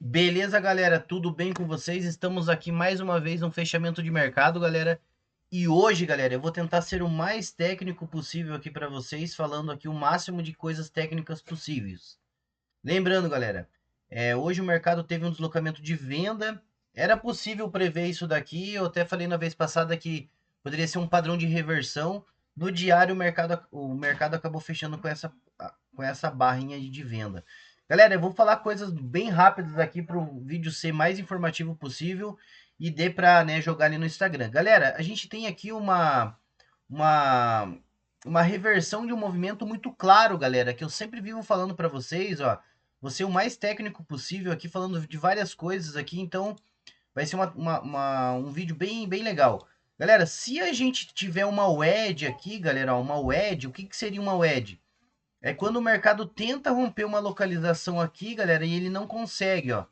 Beleza, galera? Tudo bem com vocês? Estamos aqui mais uma vez no fechamento de mercado, galera. E hoje, galera, eu vou tentar ser o mais técnico possível aqui para vocês, falando aqui o máximo de coisas técnicas possíveis. Lembrando, galera, hoje o mercado teve um deslocamento de venda. Era possível prever isso daqui. Eu até falei na vez passada que poderia ser um padrão de reversão. No diário, o mercado acabou fechando com essa barrinha de venda. Galera, eu vou falar coisas bem rápidas aqui para o vídeo ser mais informativo possível e dê para, né, jogar ali no Instagram. Galera, a gente tem aqui uma, uma reversão de um movimento muito claro, galera, que eu sempre vivo falando para vocês, ó. Vou ser o mais técnico possível aqui, falando de várias coisas aqui, então vai ser um vídeo bem legal. Galera, se a gente tiver uma WED aqui, galera, ó, uma WED, o que, que seria uma WED? É quando o mercado tenta romper uma localização aqui, galera, e ele não consegue, ó.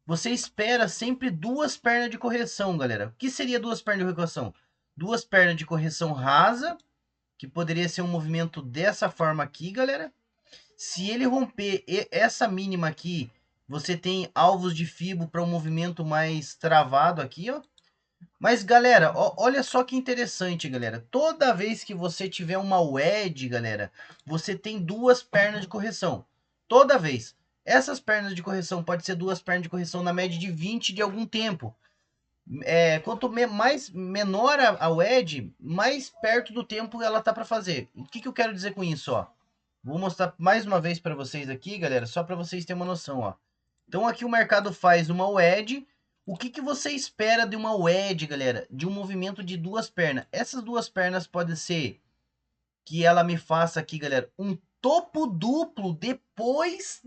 Você espera sempre duas pernas de correção, galera. O que seria duas pernas de correção? Duas pernas de correção rasa, que poderia ser um movimento dessa forma aqui, galera. Se ele romper essa mínima aqui, você tem alvos de fibo para um movimento mais travado aqui, ó. Mas, galera, olha só que interessante, galera. Toda vez que você tiver uma WED, galera, você tem duas pernas de correção. Toda vez. Essas pernas de correção pode ser duas pernas de correção na média de 20 de algum tempo. Quanto mais menor a WED, mais perto do tempo ela tá para fazer. O que, que eu quero dizer com isso, ó? Vou mostrar mais uma vez para vocês aqui, galera, só para vocês terem uma noção, ó. Então aqui o mercado faz uma WED. O que, que você espera de uma WED, galera? De um movimento de duas pernas. Essas duas pernas podem ser que ela me faça aqui, galera, um topo duplo depois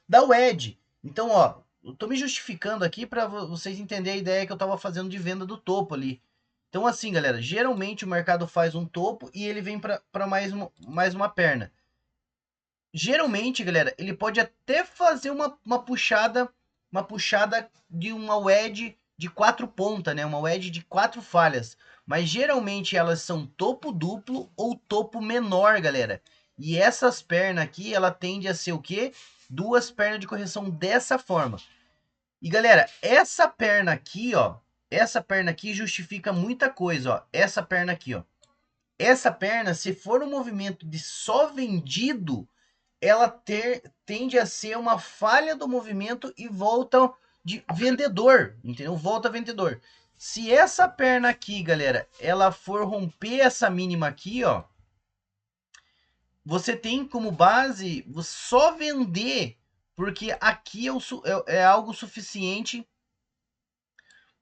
da WED. Então, ó, eu tô me justificando aqui para vocês entenderem a ideia que eu tava fazendo de venda do topo ali. Então, assim, galera, geralmente o mercado faz um topo e ele vem para mais uma perna. Geralmente, galera, ele pode até fazer uma puxada de uma wedge de quatro pontas, né? Uma wedge de quatro falhas. Mas geralmente elas são topo duplo ou topo menor, galera. E essas pernas aqui, ela tende a ser o quê? Duas pernas de correção dessa forma. E galera, essa perna aqui justifica muita coisa, ó. Essa perna aqui, ó. Essa perna, se for um movimento de só vendido, ela tende a ser uma falha do movimento e volta de vendedor, entendeu? Volta vendedor. Se essa perna aqui, galera, ela for romper essa mínima aqui, ó, você tem como base só vender, porque aqui é algo suficiente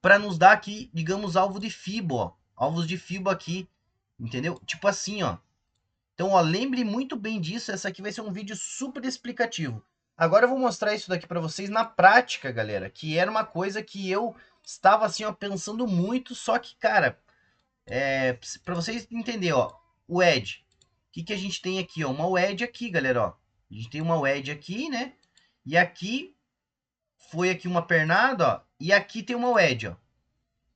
para nos dar aqui, digamos, alvo de FIBO, ó, alvos de FIBO aqui, entendeu? Tipo assim, ó. Então, ó, lembre muito bem disso, essa aqui vai ser um vídeo super explicativo. Agora eu vou mostrar isso daqui para vocês na prática, galera, que era uma coisa que eu estava assim, ó, pensando muito, só que, cara, para vocês entenderem, ó, o Edge. O que, que a gente tem aqui, ó? Uma wedge aqui, galera, ó. A gente tem uma wedge aqui, né? E aqui foi aqui uma pernada, ó, e aqui tem uma wedge, ó.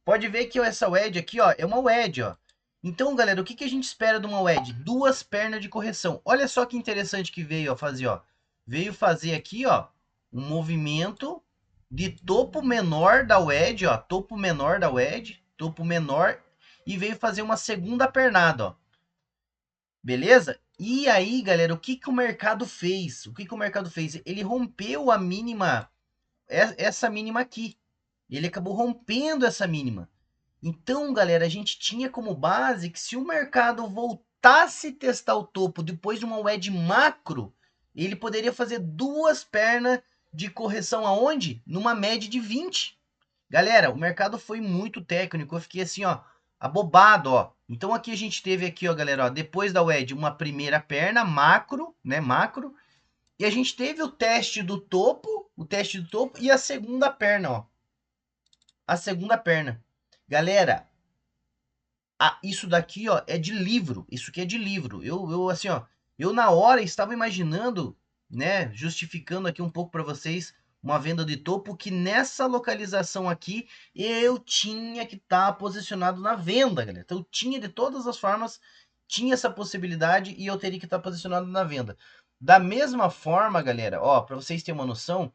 Pode ver que essa wedge aqui, ó, é uma wedge, ó. Então, galera, o que, que a gente espera de uma wedge? Duas pernas de correção. Olha só que interessante que veio ó, fazer, ó. Veio fazer aqui, ó, um movimento de topo menor da wedge, ó. Topo menor da wedge, topo menor. E veio fazer uma segunda pernada, ó. Beleza? E aí, galera, o que, que o mercado fez? O que, que o mercado fez? Ele rompeu a mínima, essa mínima aqui. Ele acabou rompendo essa mínima. Então, galera, a gente tinha como base que se o mercado voltasse a testar o topo depois de uma wedge macro, ele poderia fazer duas pernas de correção aonde? Numa média de 20. Galera, o mercado foi muito técnico, eu fiquei assim, ó, abobado, ó. Então aqui a gente teve aqui, ó, galera, ó, depois da wedge uma primeira perna macro, né, macro, e a gente teve o teste do topo e a segunda perna, ó. A segunda perna. Galera, isso daqui, ó, é de livro. Isso aqui é de livro. Eu assim, ó, eu na hora estava imaginando, né, justificando aqui um pouco para vocês uma venda de topo que nessa localização aqui eu tinha que estar posicionado na venda, galera. Então eu tinha de todas as formas tinha essa possibilidade e eu teria que estar posicionado na venda. Da mesma forma, galera, ó, para vocês terem uma noção,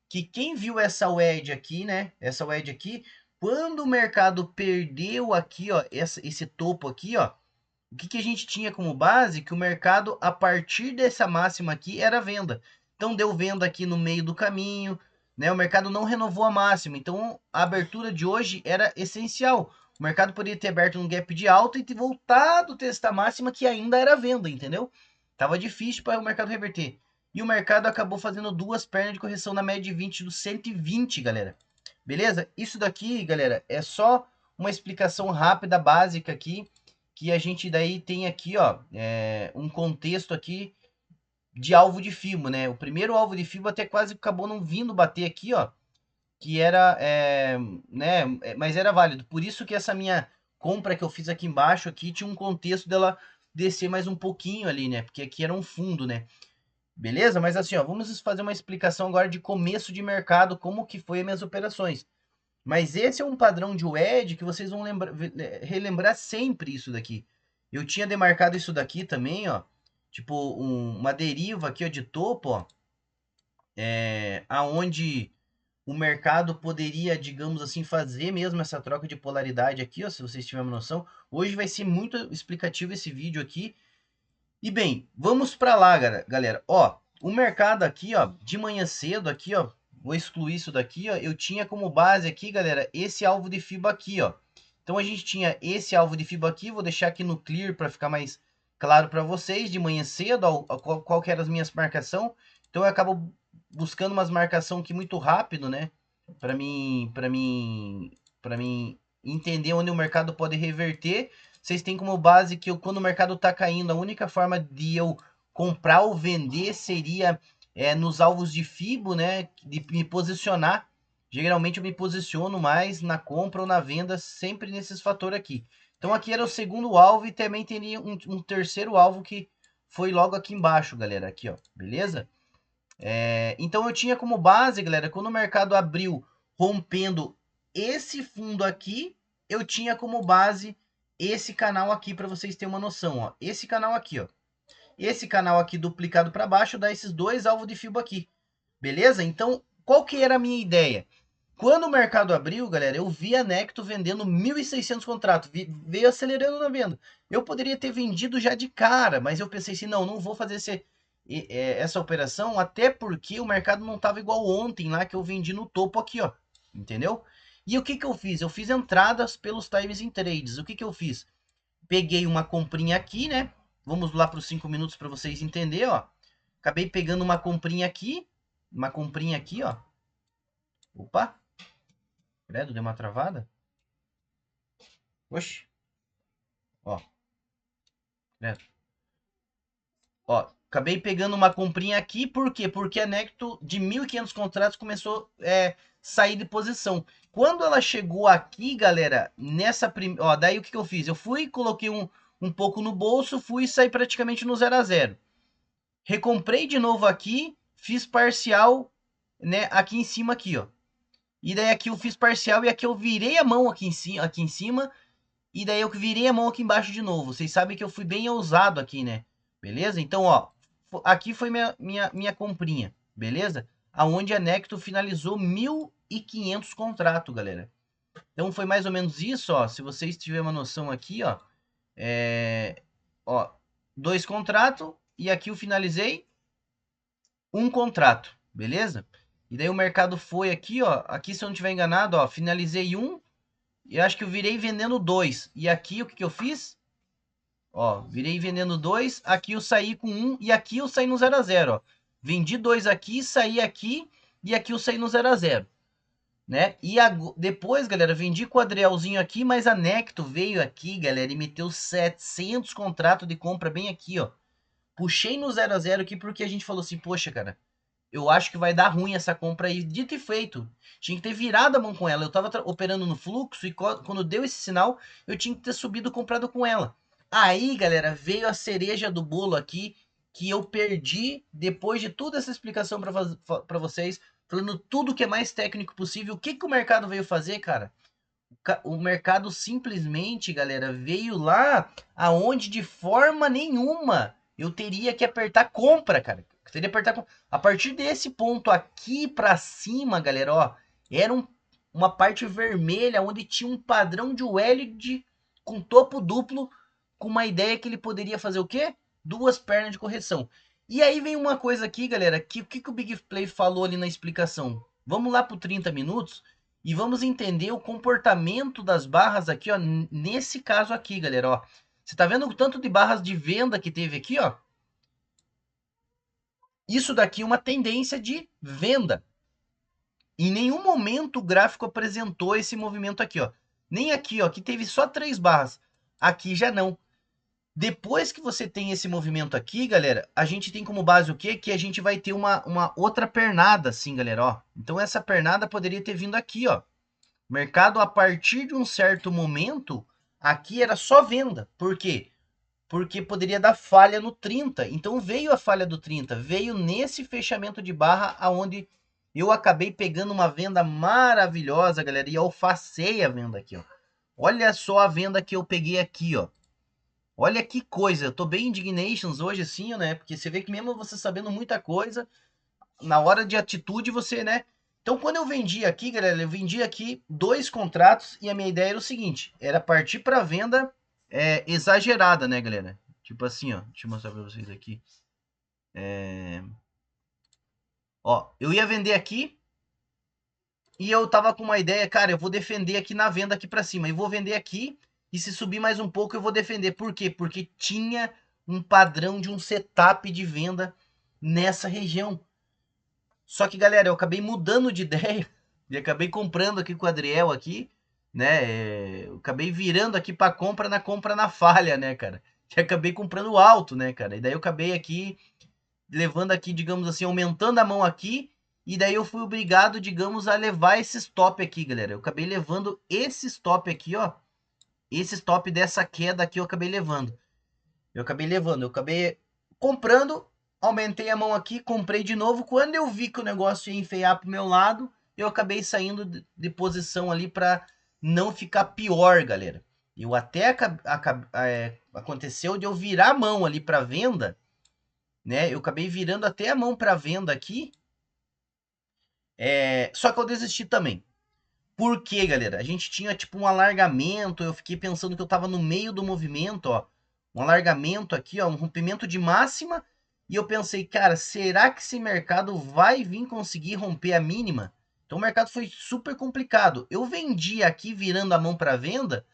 que quem viu essa wedge aqui, né? Essa wedge aqui, quando o mercado perdeu aqui, ó, esse topo aqui, ó, o que a gente tinha como base? Que o mercado, a partir dessa máxima aqui, era venda. Então, deu venda aqui no meio do caminho, né? O mercado não renovou a máxima. Então, a abertura de hoje era essencial. O mercado poderia ter aberto um gap de alta e ter voltado a testar a máxima, que ainda era venda, entendeu? Tava difícil para o mercado reverter. E o mercado acabou fazendo duas pernas de correção na média de 20 do 120, galera. Beleza? Isso daqui, galera, é só uma explicação rápida, básica aqui, que a gente daí tem aqui, ó, um contexto aqui de alvo de FIBO, né? O primeiro alvo de FIBO até quase acabou não vindo bater aqui, ó, que era, né, mas era válido. Por isso que essa minha compra que eu fiz aqui embaixo aqui tinha um contexto dela descer mais um pouquinho ali, né? Porque aqui era um fundo, né? Beleza? Mas assim, ó, vamos fazer uma explicação agora de começo de mercado, como que foi as minhas operações. Mas esse é um padrão de WED que vocês vão relembrar sempre isso daqui. Eu tinha demarcado isso daqui também, ó. Tipo, uma deriva aqui, ó, de topo, ó. Aonde o mercado poderia, digamos assim, fazer mesmo essa troca de polaridade aqui, ó, se vocês tiverem uma noção. Hoje vai ser muito explicativo esse vídeo aqui. E bem, vamos para lá, galera. Ó, o mercado aqui, ó, de manhã cedo aqui, ó, vou excluir isso daqui, ó, eu tinha como base aqui, galera, esse alvo de FIBA aqui, ó. Então a gente tinha esse alvo de FIBA aqui, vou deixar aqui no clear para ficar mais claro para vocês, de manhã cedo, ó, qual que eram as minhas marcação. Então eu acabo buscando umas marcação aqui muito rápido, né? Para mim entender onde o mercado pode reverter. Vocês têm como base que quando o mercado está caindo, a única forma de eu comprar ou vender seria nos alvos de FIBO, né? De me posicionar. Geralmente eu me posiciono mais na compra ou na venda, sempre nesses fatores aqui. Então aqui era o segundo alvo e também teria um terceiro alvo que foi logo aqui embaixo, galera. Aqui, ó, beleza? Então eu tinha como base, galera, quando o mercado abriu rompendo esse fundo aqui, eu tinha como base esse canal aqui para vocês terem uma noção, ó. Esse canal aqui, ó. Esse canal aqui duplicado para baixo dá esses dois alvos de FIBO aqui. Beleza? Então, qual que era a minha ideia? Quando o mercado abriu, galera, eu vi a Necto vendendo 1.600 contratos, veio acelerando na venda. Eu poderia ter vendido já de cara, mas eu pensei assim, não vou fazer essa operação, até porque o mercado não estava igual ontem lá que eu vendi no topo aqui, ó, entendeu? E o que que eu fiz? Eu fiz entradas pelos times in trades. O que que eu fiz? Peguei uma comprinha aqui, né? Vamos lá para os 5 minutos para vocês entenderem, ó. Acabei pegando uma comprinha aqui, ó. Opa, credo, deu uma travada. Oxi, ó, credo. Ó, acabei pegando uma comprinha aqui, por quê? Porque a Necto de 1.500 contratos começou a sair de posição. Quando ela chegou aqui, galera, ó, daí o que eu fiz? Eu fui, coloquei um pouco no bolso, fui e saí praticamente no 0 a 0. Recomprei de novo aqui, fiz parcial, né, aqui em cima aqui, ó. E daí aqui eu fiz parcial e aqui eu virei a mão aqui em cima e daí eu virei a mão aqui embaixo de novo. Vocês sabem que eu fui bem ousado aqui, né? Beleza? Então, ó, aqui foi minha comprinha, beleza? Aonde a Necto finalizou 1.500 contratos, galera. Então foi mais ou menos isso, ó. Se vocês tiverem uma noção aqui, ó. Ó, 2 contratos e aqui eu finalizei um contrato, beleza? E daí o mercado foi aqui, ó. Aqui, se eu não estiver enganado, ó, finalizei um. E acho que eu virei vendendo 2. E aqui o que, que eu fiz? Ó, virei vendendo 2. Aqui eu saí com 1. E aqui eu saí no 0 a 0, ó. Vendi 2 aqui, saí aqui. E aqui eu saí no 0 a 0, né? E depois, galera, vendi com o Adrielzinho aqui. Mas a Necto veio aqui, galera, e meteu 700 contratos de compra bem aqui, ó. Puxei no 0 a 0 aqui porque a gente falou assim, poxa, cara, eu acho que vai dar ruim essa compra aí. Dito e feito. Tinha que ter virado a mão com ela. Eu tava operando no fluxo e quando deu esse sinal, eu tinha que ter subido comprado com ela. Aí, galera, veio a cereja do bolo aqui que eu perdi depois de toda essa explicação para vocês, falando tudo que é mais técnico possível. O que que o mercado veio fazer, cara? O mercado simplesmente, galera, veio lá aonde de forma nenhuma eu teria que apertar compra, cara. Teria que apertar a partir desse ponto aqui pra cima, galera, ó, era uma parte vermelha onde tinha um padrão de WLED com topo duplo, com uma ideia que ele poderia fazer o quê? Duas pernas de correção. E aí vem uma coisa aqui, galera, que o que o Big Play falou ali na explicação? Vamos lá pro 30 minutos e vamos entender o comportamento das barras aqui, ó, nesse caso aqui, galera, ó. Você tá vendo o tanto de barras de venda que teve aqui, ó? Isso daqui é uma tendência de venda. Em nenhum momento o gráfico apresentou esse movimento aqui, ó. Nem aqui, ó, que teve só 3 barras. Aqui já não. Depois que você tem esse movimento aqui, galera, a gente tem como base o quê? Que a gente vai ter uma outra pernada, assim, galera, ó. Então essa pernada poderia ter vindo aqui, ó. Mercado, a partir de um certo momento, aqui era só venda. Por quê? Porque poderia dar falha no 30. Então veio a falha do 30, veio nesse fechamento de barra aonde eu acabei pegando uma venda maravilhosa, galera, e alfacei a venda aqui, ó. Olha só a venda que eu peguei aqui, ó. Olha que coisa, eu tô bem indignations hoje assim, né? Porque você vê que mesmo você sabendo muita coisa, na hora de atitude você, né? Então quando eu vendi aqui, galera, eu vendi aqui 2 contratos e a minha ideia era o seguinte, era partir para venda exagerada, né, galera? Tipo assim, ó, deixa eu mostrar para vocês aqui. Ó, eu ia vender aqui e eu tava com uma ideia, cara, eu vou defender aqui na venda aqui para cima, eu vou vender aqui e se subir mais um pouco eu vou defender. Por quê? Porque tinha um padrão de um setup de venda nessa região. Só que, galera, eu acabei mudando de ideia e acabei comprando aqui com o Adriel aqui, né? Eu acabei virando aqui para compra na falha, né, cara? E acabei comprando alto, né, cara? E daí eu acabei aqui levando aqui, digamos assim, aumentando a mão aqui, e daí eu fui obrigado, digamos, a levar esse stop aqui, galera. Eu acabei levando esse stop aqui, ó. Esse stop dessa queda aqui eu acabei levando. Eu acabei comprando, aumentei a mão aqui, comprei de novo. Quando eu vi que o negócio ia enfeiar pro meu lado, eu acabei saindo de posição ali para não ficar pior, galera. Eu até aconteceu de eu virar a mão ali para venda, né? Eu acabei virando até a mão para venda aqui. Só que eu desisti também. Por quê, galera? A gente tinha tipo um alargamento, eu fiquei pensando que eu tava no meio do movimento, ó. Um alargamento aqui, ó, um rompimento de máxima. E eu pensei, cara, será que esse mercado vai vir conseguir romper a mínima? Então o mercado foi super complicado. Eu vendi aqui virando a mão para venda,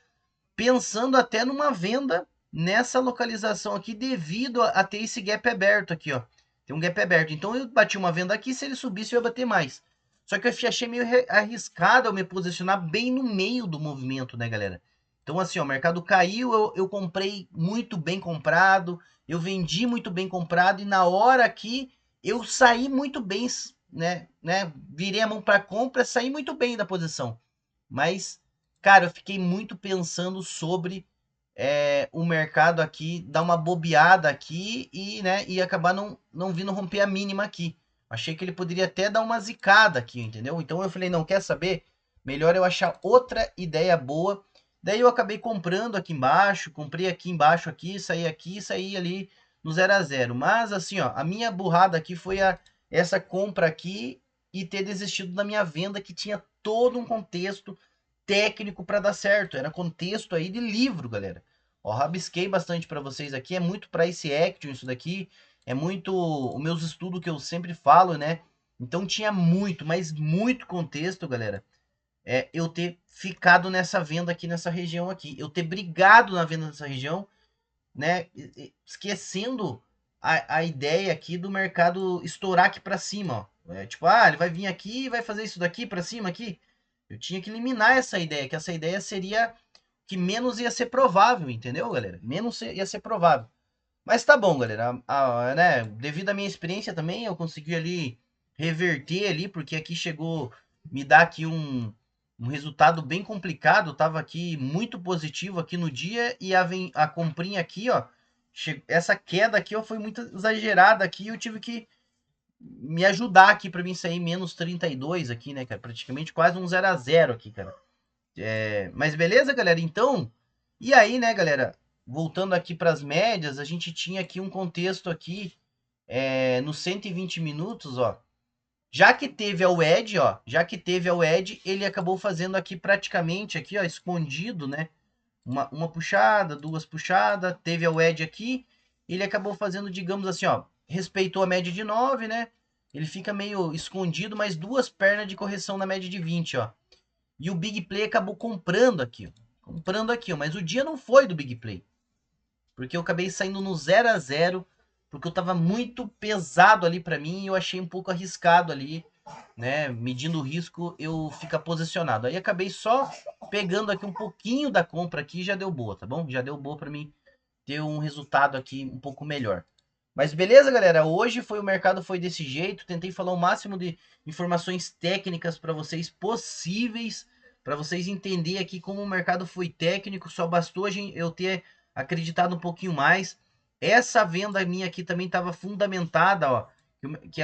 pensando até numa venda nessa localização aqui devido a ter esse gap aberto aqui, ó. Tem um gap aberto. Então eu bati uma venda aqui, se ele subisse eu ia bater mais. Só que eu achei meio arriscado eu me posicionar bem no meio do movimento, né, galera? Então assim, ó, o mercado caiu, eu comprei muito bem comprado, eu vendi muito bem comprado e na hora aqui eu saí muito bem, né? Virei a mão para compra, saí muito bem da posição. Mas, cara, eu fiquei muito pensando sobre o mercado aqui, dar uma bobeada aqui e, né, e acabar não vindo romper a mínima aqui. Achei que ele poderia até dar uma zicada aqui, entendeu? Então eu falei, não, quer saber? Melhor eu achar outra ideia boa. Daí eu acabei comprando aqui embaixo, comprei aqui, saí ali no 0 a 0. Mas assim, ó, a minha burrada aqui foi essa compra aqui e ter desistido da minha venda que tinha todo um contexto técnico para dar certo. Era contexto aí de livro, galera. Ó, rabisquei bastante para vocês aqui. É muito price action isso daqui. É muito os meus estudos que eu sempre falo, né? Então tinha muito, mas muito contexto, galera. Eu ter ficado nessa venda aqui nessa região aqui. Eu ter brigado na venda nessa região, né? Esquecendo a ideia aqui do mercado estourar aqui para cima, ó. Tipo, ele vai vir aqui e vai fazer isso daqui para cima aqui. Eu tinha que eliminar essa ideia, que essa ideia seria que menos ia ser provável, entendeu, galera? Menos ia ser provável. Mas tá bom, galera. Né, devido à minha experiência também, eu consegui ali reverter ali, porque aqui chegou, me dá aqui um resultado bem complicado. Eu tava aqui muito positivo aqui no dia e a comprinha aqui, ó, essa queda aqui ó, foi muito exagerada aqui. Eu tive que me ajudar aqui para mim sair menos 32 aqui, né, cara? Praticamente quase um 0 a 0 aqui, cara. Mas beleza, galera? Então, e aí, né, galera? Voltando aqui para as médias, a gente tinha aqui um contexto aqui nos 120 minutos, ó, já que teve a wedge, ó, ele acabou fazendo aqui praticamente, aqui, ó, escondido, né? Uma puxada, duas puxadas, teve a wedge aqui, ele acabou fazendo, digamos assim, ó, respeitou a média de 9, né? Ele fica meio escondido, mas duas pernas de correção na média de 20, ó. E o Big Play acabou comprando aqui, ó. Comprando aqui, ó. Mas o dia não foi do Big Play. Porque eu acabei saindo no 0 a 0 porque eu tava muito pesado ali para mim e eu achei um pouco arriscado ali, né? Medindo o risco, eu ficar posicionado. Aí acabei só pegando aqui um pouquinho da compra aqui e já deu boa, tá bom? Já deu boa para mim ter um resultado aqui um pouco melhor. Mas beleza, galera? Hoje o mercado foi desse jeito. Tentei falar o máximo de informações técnicas para vocês possíveis, para vocês entenderem aqui como o mercado foi técnico. Só bastou eu ter acreditado um pouquinho mais. Essa venda minha aqui também estava fundamentada, ó. Que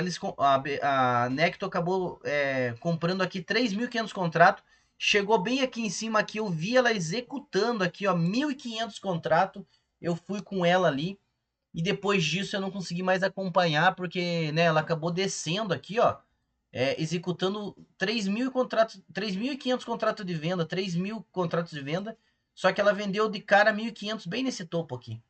a Necto acabou comprando aqui 3.500 contratos. Chegou bem aqui em cima, aqui eu vi ela executando aqui, ó, 1.500 contratos. Eu fui com ela ali. E depois disso eu não consegui mais acompanhar, porque né, ela acabou descendo aqui, ó. Executando 3.500 contratos de venda, 3.000 contratos de venda. Só que ela vendeu de cara 1.500 bem nesse topo aqui.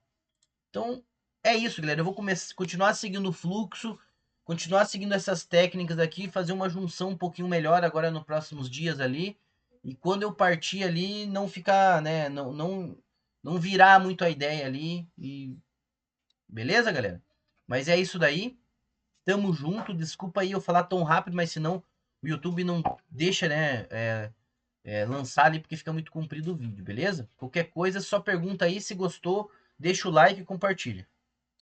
Então, é isso, galera. Eu vou continuar seguindo o fluxo, continuar seguindo essas técnicas aqui, fazer uma junção um pouquinho melhor agora nos próximos dias ali. E quando eu partir ali, não ficar, né, não virar muito a ideia ali. E beleza, galera? Mas é isso daí. Tamo junto. Desculpa aí eu falar tão rápido, mas senão o YouTube não deixa, né, lançar ali porque fica muito comprido o vídeo, beleza? Qualquer coisa, só pergunta aí se gostou, deixa o like e compartilha.